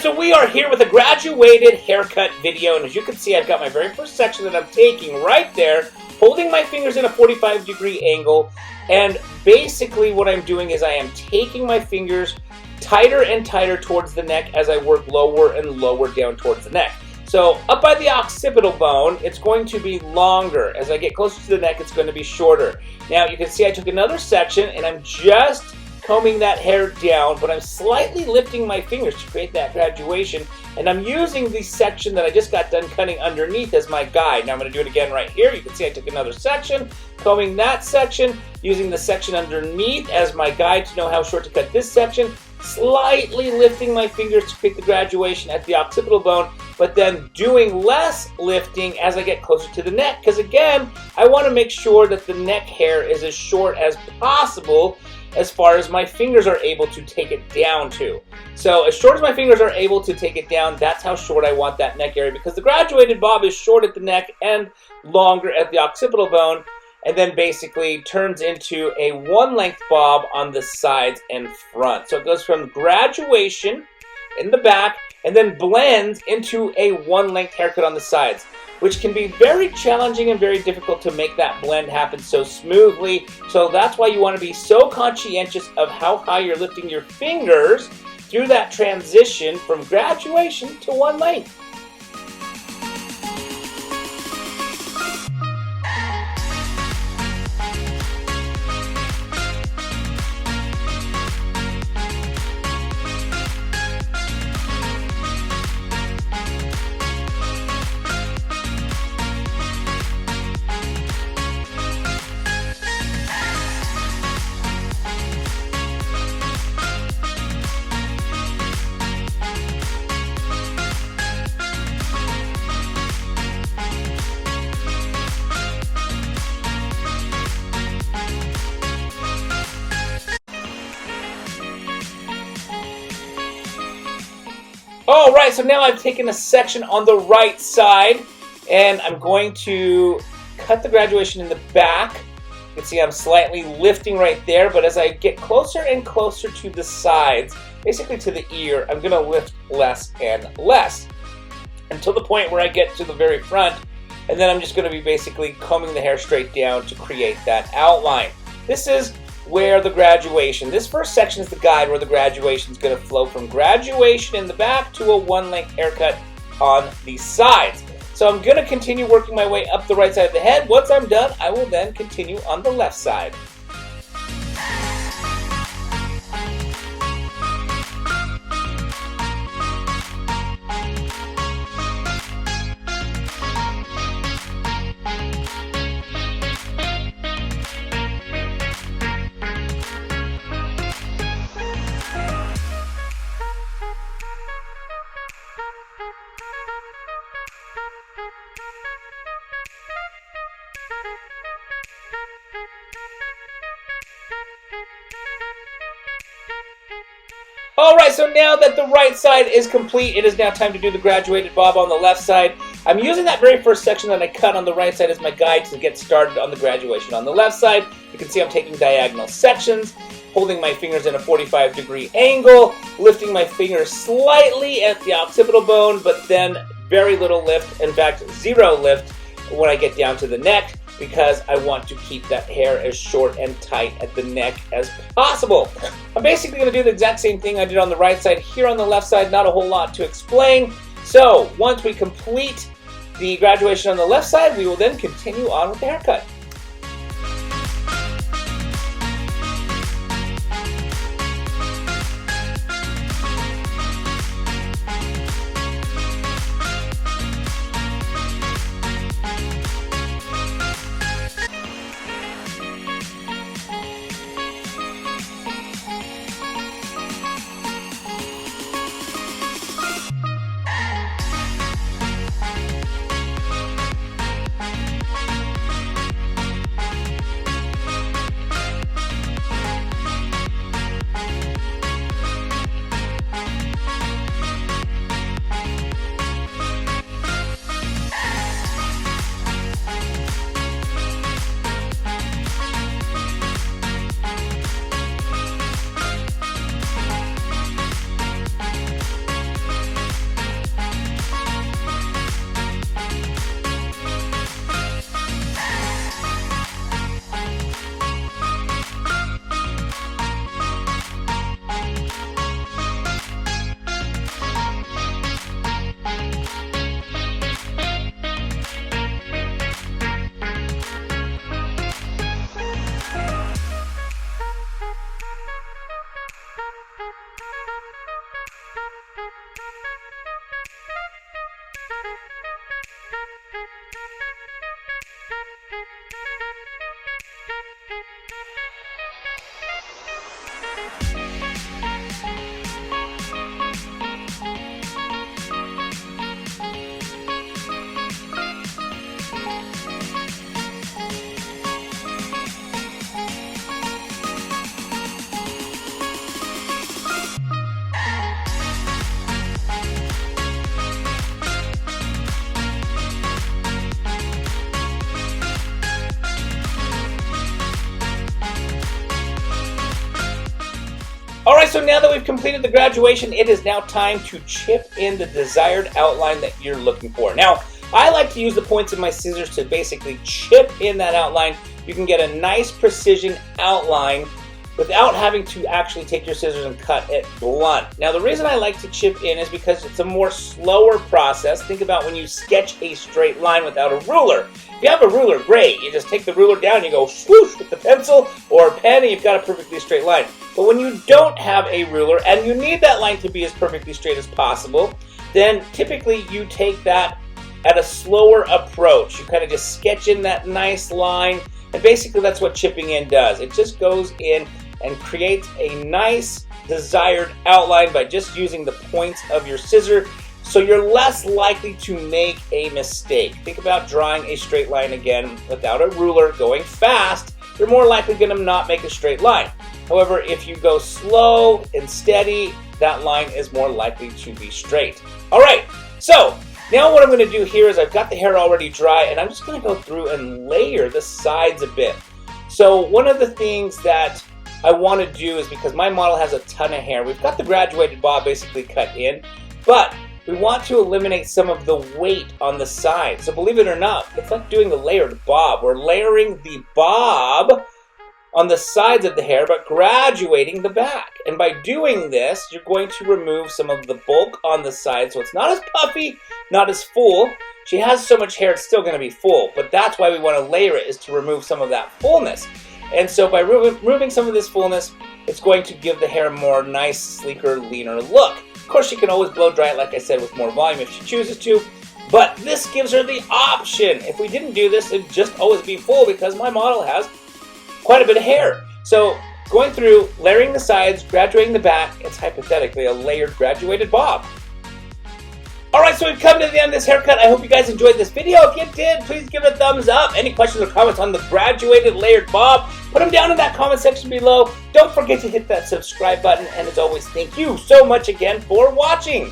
right, so we are here with a graduated haircut video, and as you can see, I've got my very first section that I'm taking right there, holding my fingers in a 45-degree angle, and basically what I'm doing is I am taking my fingers tighter and tighter towards the neck as I work lower and lower down towards the neck. So up by the occipital bone, it's going to be longer. As I get closer to the neck, it's going to be shorter. Now you can see I took another section and I'm just combing that hair down, but I'm slightly lifting my fingers to create that graduation, and I'm using the section that I just got done cutting underneath as my guide. Now I'm going to do it again right here. You can see I took another section, combing that section, using the section underneath as my guide to know how short to cut this section, slightly lifting my fingers to create the graduation at the occipital bone, but then doing less lifting as I get closer to the neck, because again, I want to make sure that the neck hair is as short as possible as far as my fingers are able to take it down to. So as short as my fingers are able to take it down, that's how short I want that neck area, because the graduated bob is short at the neck and longer at the occipital bone, and then basically turns into a one-length bob on the sides and front. So it goes from graduation in the back and then blends into a one-length haircut on the sides, which can be very challenging and very difficult to make that blend happen so smoothly. So that's why you want to be so conscientious of how high you're lifting your fingers through that transition from graduation to one length. Alright, so now I've taken a section on the right side and I'm going to cut the graduation in the back. You can see I'm slightly lifting right there, but as I get closer and closer to the sides, basically to the ear, I'm going to lift less and less until the point where I get to the very front, and then I'm just going to be basically combing the hair straight down to create that outline. This is where the graduation, this first section is the guide where the graduation is going to flow from graduation in the back to a one-length haircut on the sides. So I'm going to continue working my way up the right side of the head. Once I'm done, I will then continue on the left side. Alright, so now that the right side is complete, it is now time to do the graduated bob on the left side. I'm using that very first section that I cut on the right side as my guide to get started on the graduation. On the left side, you can see I'm taking diagonal sections, holding my fingers in a 45-degree angle, lifting my fingers slightly at the occipital bone, but then very little lift, in fact, zero lift when I get down to the neck, because I want to keep that hair as short and tight at the neck as possible. I'm basically going to do the exact same thing I did on the right side here on the left side, not a whole lot to explain. So once we complete the graduation on the left side, we will then continue on with the haircut. so now that we've completed the graduation, it is now time to chip in the desired outline that you're looking for. Now, I like to use the points of my scissors to basically chip in that outline. You can get a nice precision outline without having to actually take your scissors and cut it blunt. Now, the reason I like to chip in is because it's a more slower process. Think about when you sketch a straight line without a ruler. If you have a ruler, great. You just take the ruler down, you go swoosh with the pencil or a pen, and you've got a perfectly straight line. But when you don't have a ruler and you need that line to be as perfectly straight as possible, then typically you take that at a slower approach. You kind of just sketch in that nice line, and basically that's what chipping in does. It just goes in and creates a nice desired outline by just using the points of your scissor, so you're less likely to make a mistake. Think about drawing a straight line again without a ruler, going fast. You're more likely going to not make a straight line. However, if you go slow and steady, that line is more likely to be straight. All right, so now what I'm going to do here is I've got the hair already dry, and I'm just going to go through and layer the sides a bit. So one of the things that I want to do is, because my model has a ton of hair, we've got the graduated bob basically cut in, but we want to eliminate some of the weight on the side. So believe it or not, it's like doing the layered bob. We're layering the bob on the sides of the hair, but graduating the back. And by doing this, you're going to remove some of the bulk on the side, so it's not as puffy, not as full. She has so much hair, it's still going to be full, but that's why we want to layer it, is to remove some of that fullness. And so by removing some of this fullness, it's going to give the hair a more nice, sleeker, leaner look. Of course, she can always blow dry it, like I said, with more volume if she chooses to, but this gives her the option. If we didn't do this, it'd just always be full, because my model has quite a bit of hair. So going through, layering the sides, graduating the back, it's hypothetically a layered graduated bob. Alright, so we've come to the end of this haircut. I hope you guys enjoyed this video. If you did, please give it a thumbs up. Any questions or comments on the graduated layered bob, put them down in that comment section below. Don't forget to hit that subscribe button, and as always, thank you so much again for watching.